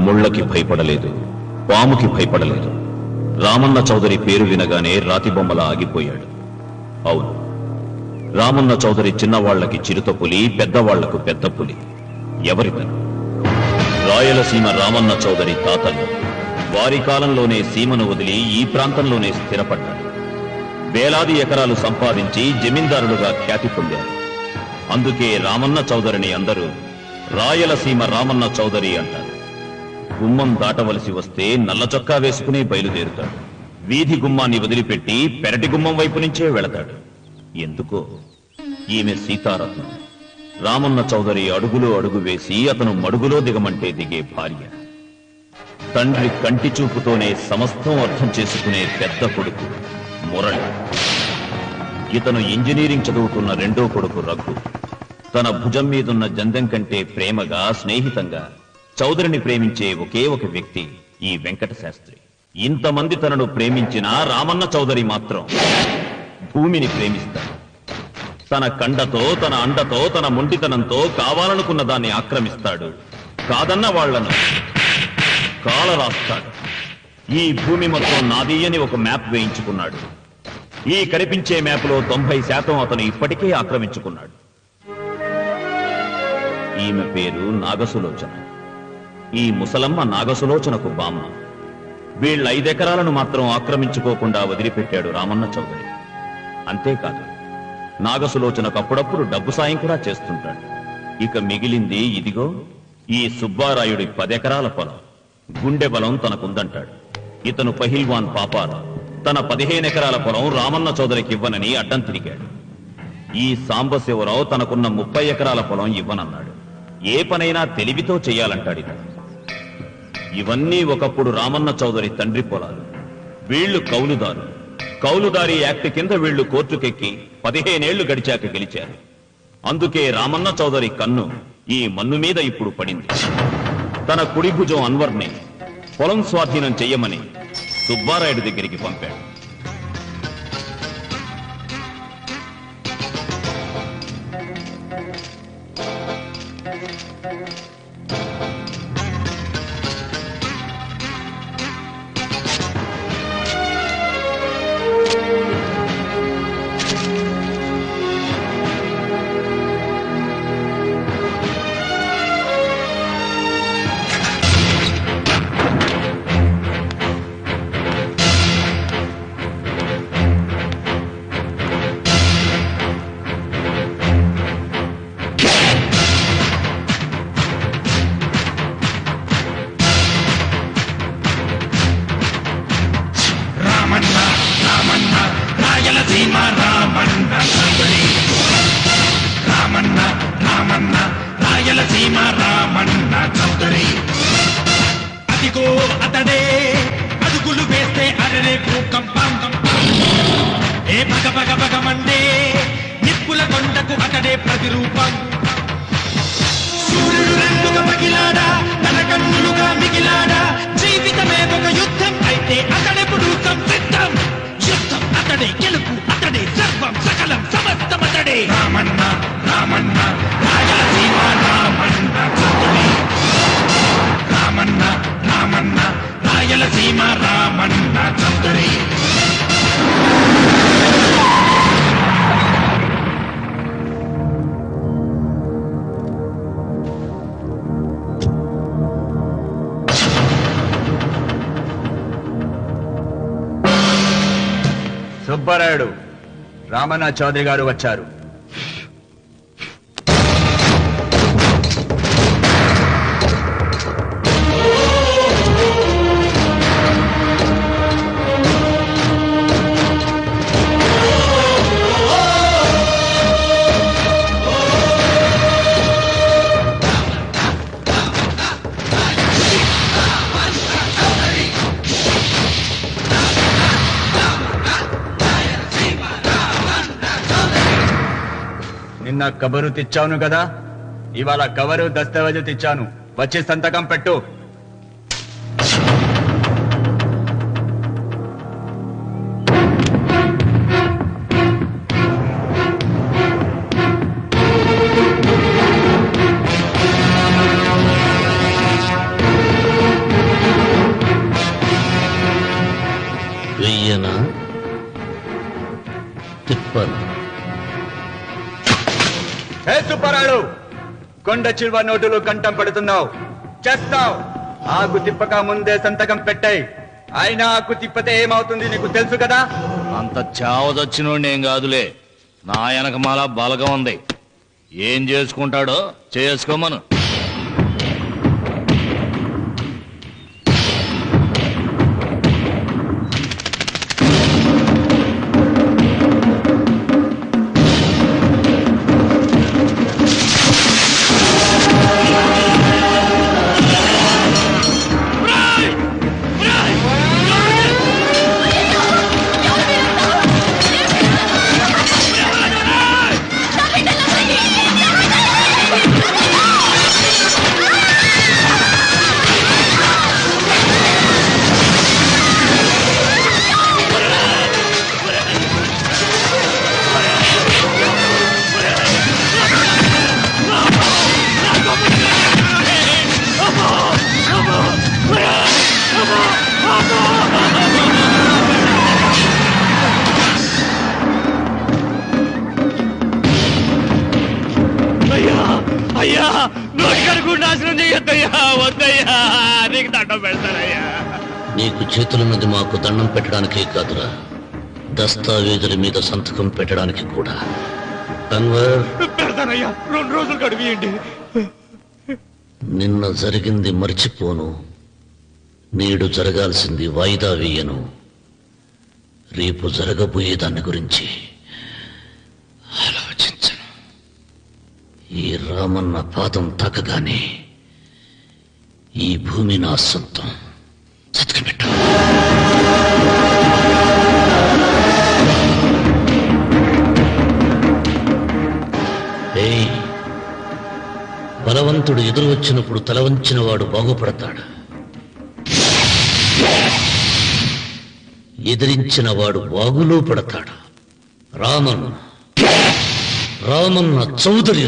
ముళ్ళకి భయపడలేదు, పాముకి భయపడలేదు. రామన్న చౌదరి పేరు వినగానే రాతిబొమ్మలా ఆగిపోయాడు. అవును, రామన్న చౌదరి చిన్నవాళ్లకి చిరుత పులి, పెద్దవాళ్లకు పెద్ద పులి. ఎవరితను? రాయలసీమ రామన్న చౌదరి తాతలు వారి కాలంలోనే సీమను వదిలి ఈ ప్రాంతంలోనే స్థిరపడ్డారు. వేలాది ఎకరాలు సంపాదించి జమీందారులుగా ఖ్యాతి పొందారు. అందుకే రామన్న చౌదరిని అందరూ రాయలసీమ రామన్న చౌదరి అంటారు. గుమ్మం దాటవలసి వస్తే నల్ల చొక్కా వేసుకుని బయలుదేరుతాడు. వీధి గుమ్మాన్ని వదిలిపెట్టి పెరటి గుమ్మం వైపు నుంచే వెళతాడు. ఎందుకో? ఈమె సీతారత్నం. రామన్న చౌదరి అడుగులో అడుగు వేసి అతను మడుగులో దిగమంటే దిగే భార్య. తండ్రి కంటి చూపుతోనే సమస్తం అర్థం చేసుకునే పెద్ద కొడుకు మురళి. ఇతను ఇంజనీరింగ్ చదువుతున్న రెండో కొడుకు రఘు. తన భుజం మీదున్న జందెం కంటే ప్రేమగా, స్నేహితంగా చౌదరిని ప్రేమించే ఒకే ఒక వ్యక్తి ఈ వెంకట శాస్త్రి. ఇంతమంది తనను ప్రేమించిన రామన్న చౌదరి మాత్రం భూమిని ప్రేమిస్తాడు. తన కండతో, తన అండతో, తన మొండితనంతో కావాలనుకున్న దాన్ని ఆక్రమిస్తాడు. కాదన్న వాళ్లను కాలరాస్తాడు. ఈ భూమి మొత్తం నాది అని ఒక మ్యాప్ వేయించుకున్నాడు. ఈ కనిపించే మ్యాప్లో 90% అతను ఇప్పటికే ఆక్రమించుకున్నాడు. ఈమె పేరు నాగసులోచన. ఈ ముసలమ్మ నాగసులోచనకు బామ్మ. వీళ్ళ 5 ఎకరాలను మాత్రం ఆక్రమించుకోకుండా వదిలిపెట్టాడు రామన్న చౌదరి. అంతేకాదు, నాగసులోచనకు అప్పుడప్పుడు డబ్బు సాయం కూడా చేస్తుంటాడు. ఇక మిగిలింది ఇదిగో ఈ సుబ్బారాయుడి 10 ఎకరాల పొలం. గుండె బలం తనకుందంటాడు. ఇతను పహిల్వాన్ పాపాల తన 15 ఎకరాల పొలం రామన్న చౌదరికి ఇవ్వనని అడ్డం తిరిగాడు. ఈ సాంబశివరావు తనకున్న 30 ఎకరాల పొలం ఇవ్వనన్నాడు. ఏ పనైనా తెలివితో చెయ్యాలంటాడు ఇతను. ఇవన్నీ ఒకప్పుడు రామన్న చౌదరి తండ్రి పొలాలు. వీళ్లు కౌలుదారు. కౌలుదారీ యాక్ట్ కింద వీళ్లు కోర్టుకెక్కి 15 ఏళ్లు గడిచాక గెలిచారు. అందుకే రామన్న చౌదరి కన్ను ఈ మన్ను మీద ఇప్పుడు పడింది. తన కుడి భుజం అన్వర్ని పొలం స్వాధీనం చెయ్యమని సుబ్బారాయుడు దగ్గరికి పంపాడు. రాయలసీమ రామన్న చౌదరి. అదిగో అతడే అడుగులు వేస్తే అరరే భూకంపం. ఏ పగ పగ పగమండే నిప్పుల కొండకు అతడే ప్రతిరూపం. సూర్యుడు రెండుగా పగిలాడా, తన కన్నులుగా మిగిలాడా. జీవితమే ఒక యుద్ధం అయితే అతడెప్పుడు సంసిద్ధం. యుద్ధం అతడే, గెలుపు అతడే, సర్వం సకలం సమస్తం అతడే. రామన్న రామన్న రాయలసీమ రామన్న చౌదరి. రామన్న రామన్న రాయలసీమ రామన్న చౌదరి. సుబ్బారాయుడు, రామన్న చౌదరి గారు వచ్చారు. నిన్న కబరు తెచ్చాను కదా, ఇవాళ కవరు దస్తావేజు తెచ్చాను. వచ్చి సంతకం పెట్టు. హే సుబ్బారాయుడు, కొండ చిల్వ నోటులు కంఠం పడుతున్నావు, చేస్తావు. ఆకు తిప్పక ముందే సంతకం పెట్టాయి. అయినా ఆకు తిప్పతే ఏమవుతుంది నీకు తెలుసు కదా. అంత చావదొచ్చినోండి ఏం కాదులే, నా వెనకమాల బలగం ఉంది. ఏం చేసుకుంటాడో చేసుకోమను. అయ్యా, నోటికడుగు నాశనం చేయొద్దయ్యా, వద్దయ్యా, నీకు దండం పెడతానయ్యా. నీకు చేతులున్నది మాకు దండం పెట్టడానికే కాదురా, దస్తావేజుల మీద సంతకం పెట్టడానికి కూడా. అన్వర్, పెడతానయ్యా, 2 రోజులు గడిపియండి. నిన్న జరిగింది మర్చిపోను, నేడు జరగాల్సింది వాయిదా వేయను. రేపు జరగబోయే దాని గురించి ఆలోచించను. ఈ రామన్న పాదం తాకగానే ఈ భూమి నా సొంతం. సంతకం పెట్టు. బలవంతుడు ఎదురు వచ్చినప్పుడు తల వంచిన వాడు బాగుపడతాడు, ఎదిరించిన వాడు బాగులో పడతాడు. రామన్న చౌదరి.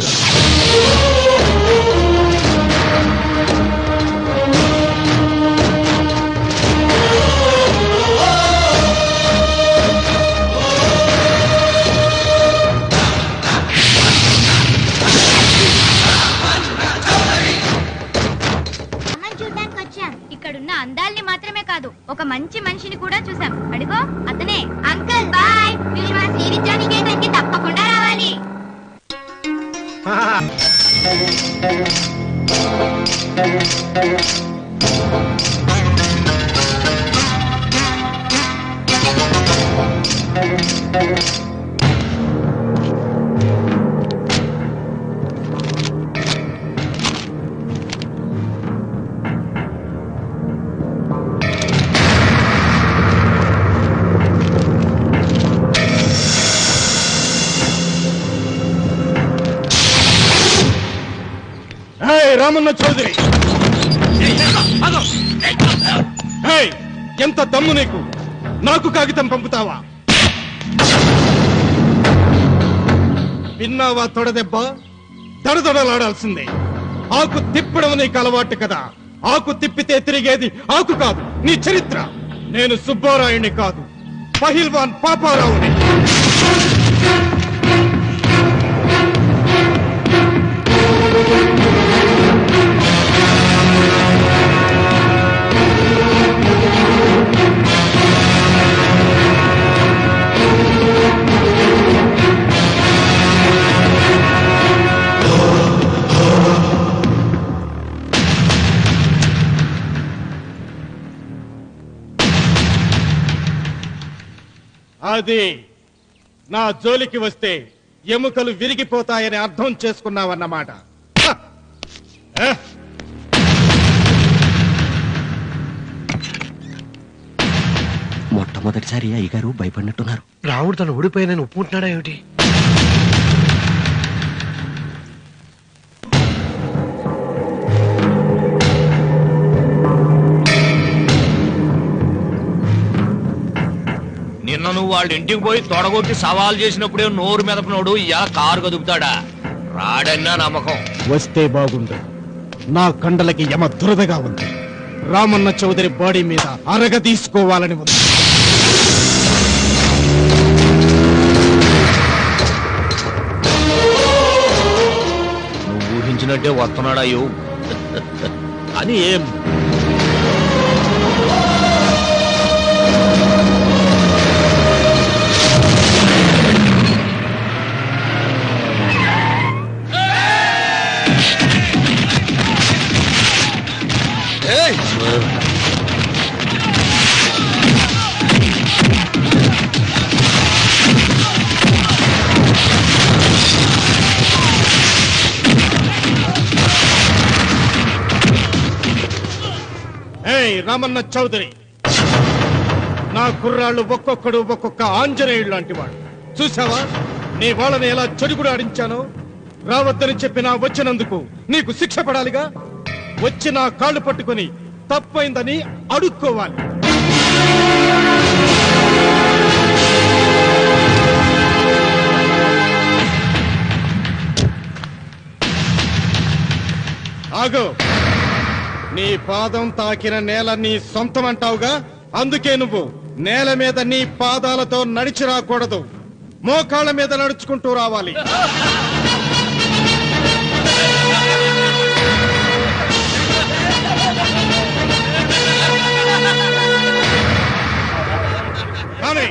ఇక్కడున్న అందాల్ని మాత్రమే కాదు, ఒక మంచి మనిషిని కూడా చూసాం. అడుగో అతనే. అంకుల్ బాయ్, మీరు మా శ్రీవిద్యానికేతన్కి తప్పకుండా రావాలి. రామన్న చౌదరి, ఎంత దమ్ము నీకు? నాకు కాగితం పంపుతావా? విన్నావా తొడదెబ్బ? దడదడలాడాల్సిందే. ఆకు తిప్పడం నీకు అలవాటు కదా. ఆకు తిప్పితే తిరిగేది ఆకు కాదు, నీ చరిత్ర. నేను సుబ్బారాయుణ్ణి కాదు, పహిల్వాన్ పాపారావుని. అది నా జోలికి వస్తే ఎముకలు విరిగిపోతాయని అర్థం చేసుకున్నావన్నమాట. మొట్టమొదటిసారి అయ్యగారు భయపడినట్టున్నారు. రావుడు తను ఓడిపోయానని ఒప్పుకుంటున్నాడా ఏమిటి? నిన్న నువ్వు వాళ్ళ ఇంటికి పోయి తొడగొట్టి సవాల్ చేసినప్పుడే నోరు మెదపనోడు ఇలా కారు కదుపుతాడా? రాడన్నా నమ్మకం. వస్తే బాగుండు. నా కండలకి యమ దురదగా ఉంది. రామన్న చౌదరి బాడీ మీద అరగ తీసుకోవాలని ఉంది. వచ్చినట్టే వస్తున్నాడు అయ్యో కానీ ఏం రామన్న చౌదరి, నా కుర్రాళ్ళు ఒక్కొక్కడు ఒక్కొక్క ఆంజనేయుడు లాంటి వాడు. చూసావా నీ వాళ్ళని ఎలా చెడుగుడు ఆడించానో? రావద్దని చెప్పినా వచ్చినందుకు నీకు శిక్ష పడాలిగా. వచ్చి నా కాళ్ళు పట్టుకుని తప్పైందని అడుక్కోవాలి. ఆగో, నీ పాదం తాకిన నేల నీ సొంతం అంటావుగా, అందుకే నువ్వు నేల మీద నీ పాదాలతో నడిచి రాకూడదు, మోకాళ్ళ మీద నడుచుకుంటూ రావాలి. కానీ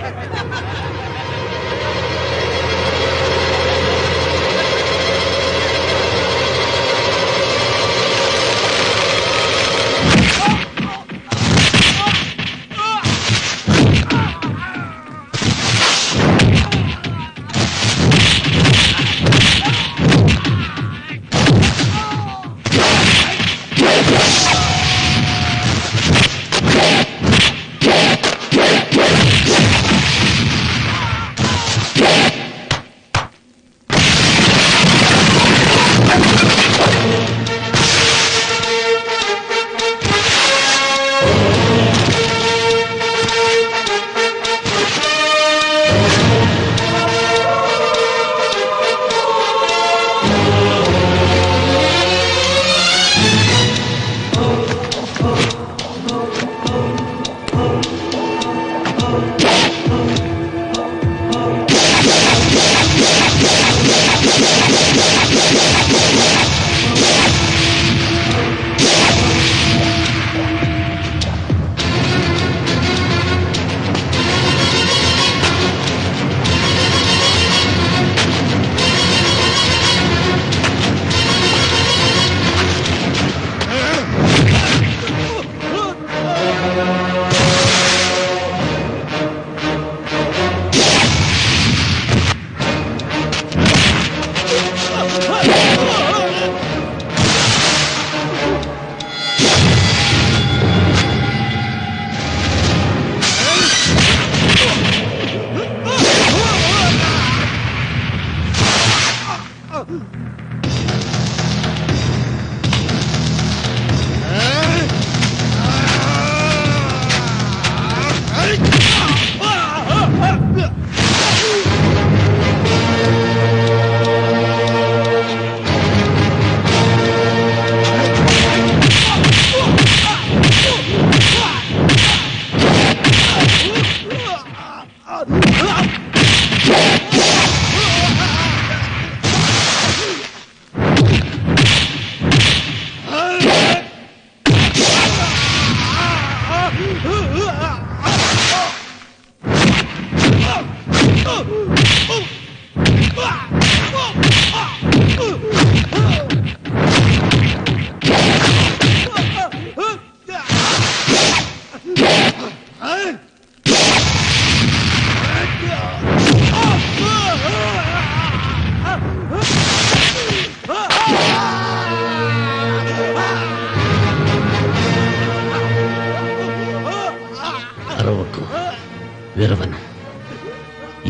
వీరవన్,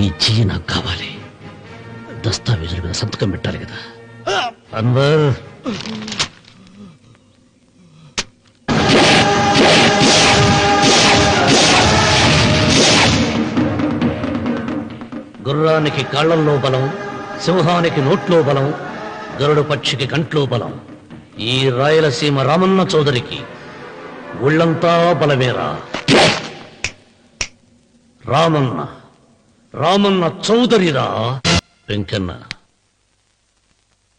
ఈ చెయ్యి నాకు కావాలి. దస్తావేజుల మీద సంతకం పెట్టాలి కదా. అన్వర్, గుర్రానికి కాళ్లల్లో బలం, సింహానికి నోట్లో బలం, గరుడు పక్షికి కంట్లో బలం. ఈ రాయలసీమ రామన్న చౌదరికి ఒళ్ళంతా బలమేరా. రామన్న రామన్న చౌదరిరా. వెంకన్న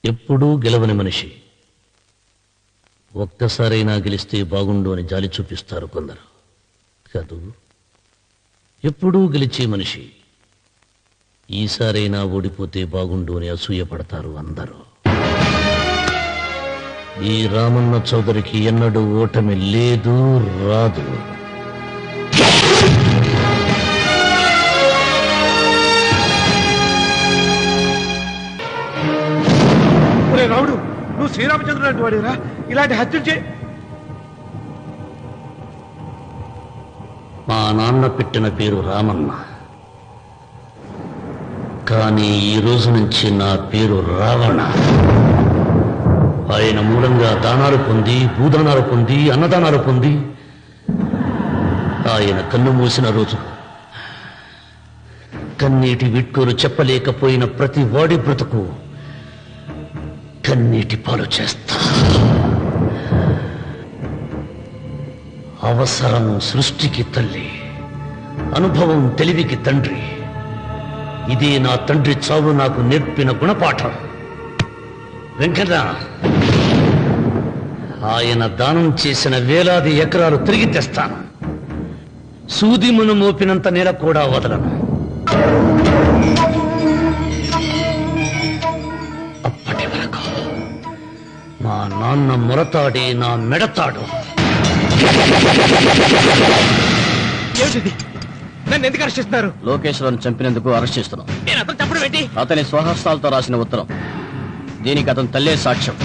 ఎప్పుడూ గెలవని మనిషి, ఒక్కసారైనా గెలిస్తే బాగుండు అని జాలి చూపిస్తారు కొందరు కాదు. ఎప్పుడూ గెలిచే మనిషి ఈసారైనా ఓడిపోతే బాగుండు అని అసూయపడతారు అందరూ. ఈ రామన్న చౌదరికి ఎన్నడూ ఓటమి లేదు, రాదు. రాముడు, నువ్వు శ్రీరామచంద్రుడు లాంటి వాడిరా, ఇలాంటి హత్యలు చే. మా నాన్న పెట్టిన పేరు రామన్న, కానీ ఈ రోజు నుంచి నా పేరు రావణ. ఆయన మూలంగా దానాలు పొంది, భూదానాలు పొంది, అన్నదానాలు పొంది ఆయన కన్ను మూసిన రోజు కన్నీటి విట్కూరు చెప్పలేకపోయిన ప్రతి వాడి బ్రతుకు కన్నీటి పాలు చేస్తా. అవసరం సృష్టికి తల్లి, అనుభవం తెలివికి తండ్రి. ఇదే నా తండ్రి చావు నాకు నేర్పిన గుణపాఠం. వెంకన్న, ఆయన దానం చేసిన వేలాది ఎకరాలు తిరిగి తెస్తాను. సూదిమును మోపినంత నేల కూడా వదలను. అప్పటి వరకు మా నాన్న మొరతాడి నా మెడతాడు. ఏమిటిది? నన్ను ఎందుకు అరెస్ట్ చేస్తున్నారు? లోకేశ్వరన్ చంపినందుకు అరెస్ట్ చేస్తున్నాం. నేను అతను తప్పుడు పెట్టి అతని స్వహస్తాలతో రాసిన ఉత్తరం. దీనికి అతను తల్లే సాక్ష్యం.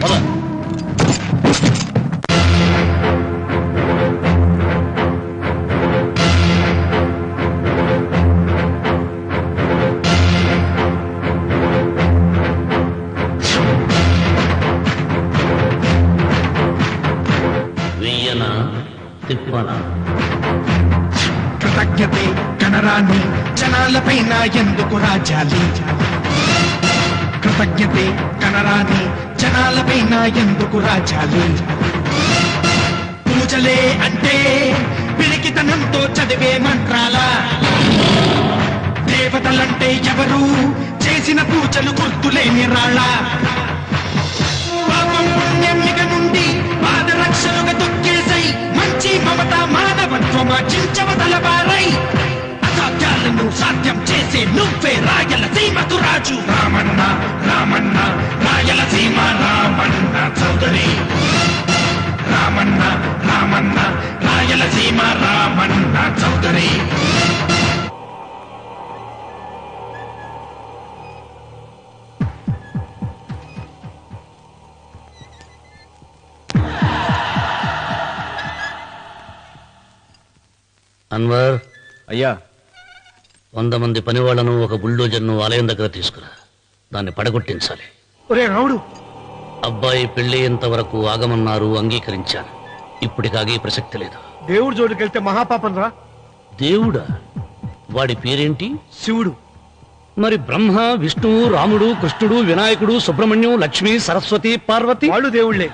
పద. వెయ్యనా తిప్పనా? కృతజ్ఞతే కనరాని జనాలపైన ఎందుకు రాజాలి? కృతజ్ఞతే కనరాని జనాలపైన ఎందుకు రాజాలి? పూజలే అంటే పిరికితనంతో చదివే మంత్రాల? దేవతలంటే ఎవరు? చేసిన పూజలు గుర్తులేని రాళ్ళ? పాపం పుణ్యం ఇక నుండి పాదరక్షలుగా తొక్కేసై మంచి మమత మానవత్వమా చించవదలబారై అసాధ్యాలను సాధ్యం చేసే నువ్వే రాయలసీమకు రాజు. రామన్న రామన్న రాయలసీమ రామన్న చౌదరి. రామన్న రామన్న రాయలసీమ రామన్న చౌదరి. అన్వర్, అయ్యా, 100 మంది పనివాళ్లను ఒక బుల్డోజర్ను ఆలయం దగ్గర తీసుకురా. దాన్ని పడగొట్టించాలి. ఒరే రాముడు, అబ్బాయి పెళ్ళయ్యేంత వరకు ఆగమన్నారు, అంగీకరించాను. ఇప్పటికి ఆగే ప్రసక్తి లేదు. దేవుడి జోలికెళ్తే మహాపాపం రా. దేవుడా? వాడి పేరేంటి? శివుడు. మరి బ్రహ్మ, విష్ణువు, రాముడు, కృష్ణుడు, వినాయకుడు, సుబ్రహ్మణ్యం, లక్ష్మి, సరస్వతి, పార్వతి వాళ్ళు దేవుళ్లే.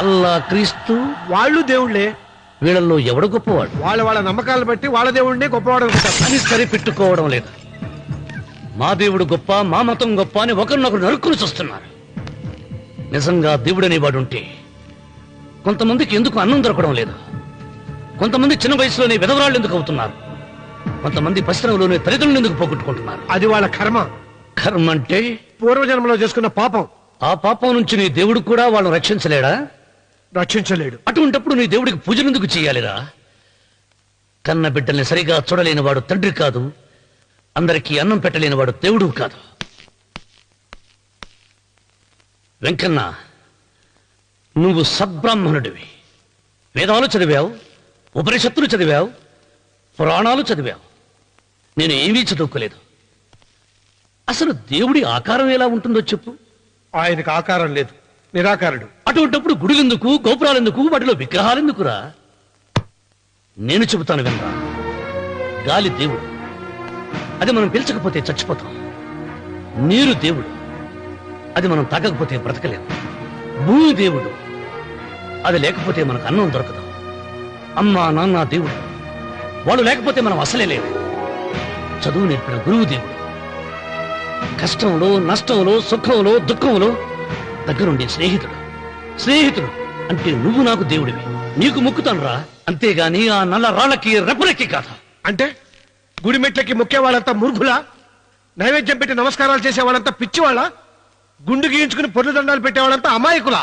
అల్లా, క్రీస్తు వాళ్ళు దేవుళ్లే. వీళ్ళల్లో ఎవడు గొప్పవాడు? వాళ్ళ నమ్మకాలను బట్టి వాళ్ళ దేవుడినే గొప్పవాడు అనుకుంటారు. అని సరిపెట్టుకోవడం లేదు. మా దేవుడు గొప్ప, మా మతం గొప్ప అని ఒకరినొకరు నరుక్కుని చూస్తున్నారు. నిజంగా దేవుడనే వాడుంటే కొంతమందికి ఎందుకు అన్నం దొరకడం లేదు? కొంతమంది చిన్న వయసులోనే విధవరాళ్ళు ఎందుకు అవుతున్నారు? కొంతమంది పశ్చిమలోనే తల్లిదండ్రులు ఎందుకు పోగొట్టుకుంటున్నారు? అది వాళ్ళ కర్మ. కర్మ అంటే పూర్వజన్మలో చేసుకున్న పాపం. ఆ పాపం నుంచి నీ దేవుడు కూడా వాళ్ళని రక్షించలేడా? రక్షించలేడు. అటువంటప్పుడు నీ దేవుడికి పూజలు ఎందుకు చేయాలిరా? కన్న బిడ్డల్ని సరిగా చూడలేని వాడు తండ్రి కాదు, అందరికీ అన్నం పెట్టలేని వాడు దేవుడు కాదు. వెంకన్న, నువ్వు సద్బ్రాహ్మణుడివి. వేదాలు చదివావు, ఉపనిషత్తులు చదివావు, పురాణాలు చదివావు. నేను ఏమీ చదువుకోలేదు. అసలు దేవుడి ఆకారం ఎలా ఉంటుందో చెప్పు. ఆయనకు ఆకారం లేదు, నిరాకారుడు. అటువంటిప్పుడు గుడులెందుకు, గోపురాలెందుకు, వాటిలో విగ్రహాలెందుకురా? నేను చెబుతాను వినరా. గాలి దేవుడు, అది మనం పీల్చకపోతే చచ్చిపోతాం. నీరు దేవుడు, అది మనం తాగకపోతే బ్రతకలేము. భూమి దేవుడు, అది లేకపోతే మనకు అన్నం దొరకదు. అమ్మా నాన్న దేవుడు. వాళ్ళు లేకపోతే మనం అసలే లేవు. చదువు నేర్పిన గురువు దేవుడు. కష్టంలో నష్టంలో సుఖంలో దుఃఖంలో దగ్గరుండే స్నేహితుడు అంటే నువ్వు నాకు దేవుడివి. నీకు మొక్కుతాను రా, అంతేగాని ఆ నల్ల రాళ్ళకి రెప్పలెక్కి కాదు. అంటే గుడి మెట్లకి మొక్కే వాళ్ళంతా మురుగులా? నైవేద్యం పెట్టి నమస్కారాలు చేసే వాళ్ళంతా పిచ్చివాళ్ళ? గుండు గీయించుకుని పొర్లు దండాలు పెట్టేవాళ్ళంతా అమాయకులా?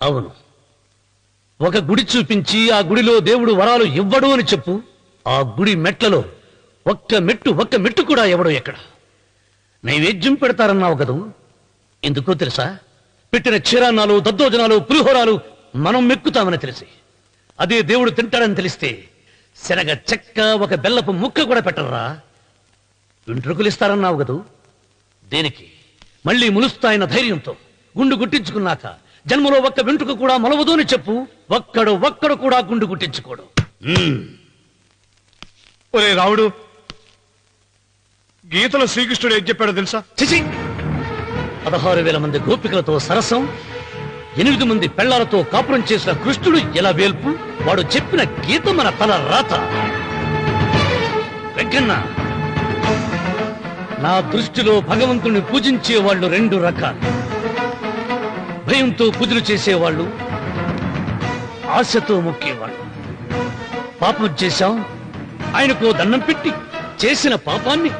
అవును. ఒక గుడి చూపించి ఆ గుడిలో దేవుడు వరాలు ఇవ్వడు అని చెప్పు. ఆ గుడి మెట్లలో ఒక్క మెట్టు కూడా ఎవడో ఎక్కడ. నైవేద్యం పెడతారన్నావు కదూ, ఎందుకో తెలుసా? పెట్టిన క్షీరాన్నాలు దద్దోజనాలు పులిహోరాలు మనం మెక్కుతామని తెలిసి, అదే దేవుడు తింటాడని తెలిస్తే శనగ చెక్క ఒక బెల్లపు ముక్క కూడా పెట్టరా. వెంట్రుకలిస్తారన్నావు కదూ, దేనికి? మళ్ళీ ములుస్తాయన్న ధైర్యంతో గుండు గుట్టించుకున్నాక జన్మలో ఒక్క వెంట్రుక కూడా మొలవదు అని చెప్పు. ఒక్కడు కూడా గుండు గుట్టించుకోడు. ఒరే రావుడు, గీతలో శ్రీకృష్ణుడు ఏం చెప్పాడో తెలుసా? 16,000 మంది గోపికలతో సరసం, 8 మంది పెళ్లాలతో కాపురం చేసిన కృష్ణుడు ఎలా వేల్పు? వాడు చెప్పిన గీత మన తల రాత. వెంకన్న, నా దృష్టిలో భగవంతుని పూజించే వాళ్ళు 2 రకాలు. భయంతో పూజలు చేసేవాళ్ళు, ఆశతో మొక్కేవాళ్ళు. పాపం చేశాం, ఆయనకు దండం పెట్టి చేసిన పాపాన్ని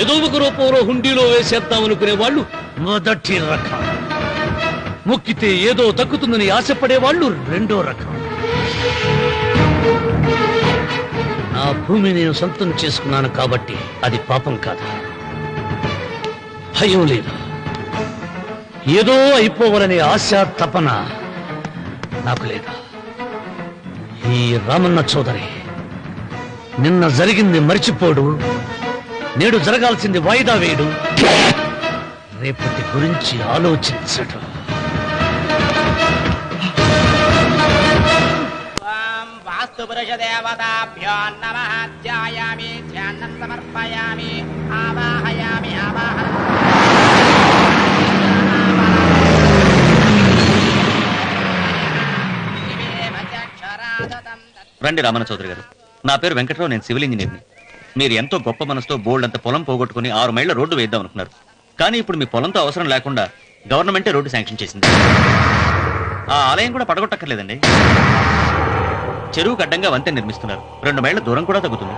ఏదో ఒక రూపంలో హుండీలో వేసేద్దామనుకునే వాళ్ళు మొదటి రకం. మొక్కితే ఏదో దక్కుతుందని ఆశపడేవాళ్ళు 2వ రకం. నా భూమి నేను సొంతం చేసుకున్నాను కాబట్టి అది పాపం కాదు. భయం లేదు. ఏదో అయిపోవాలనే ఆశ తపన నాకు లేదు. ఈ రామన్న చౌదరి నిన్న జరిగింది మరిచిపోడు, నేడు జరగాల్సింది వాయిదా వేయడు, రేపటి గురించి ఆలోచించడు. వాస్తు పురుష దేవతాభ్యో నమః. ధ్యాయామి, ధ్యానం సమర్పయామి, ఆవాహయామి, ఆవాహన. రండి రామన్న చౌదరి గారు. నా పేరు వెంకట్రావు, నేను సివిల్ ఇంజనీర్ని. మీరు ఎంతో గొప్ప మనసుతో బోల్డ్ అంత పొలం పోగొట్టుకుని 6 మైళ్ళ రోడ్డు వేద్దాం అనుకున్నారు. కానీ ఇప్పుడు మీ పొలంతో అవసరం లేకుండా గవర్నమెంటే రోడ్డు శాంక్షన్ చేసింది. ఆ ఆలయం కూడా పడగొట్టక్కర్లేదండి. చెరువుకు అడ్డంగా వంతెన నిర్మిస్తున్నారు. 2 మైళ్ళ దూరం కూడా తగ్గుతుంది.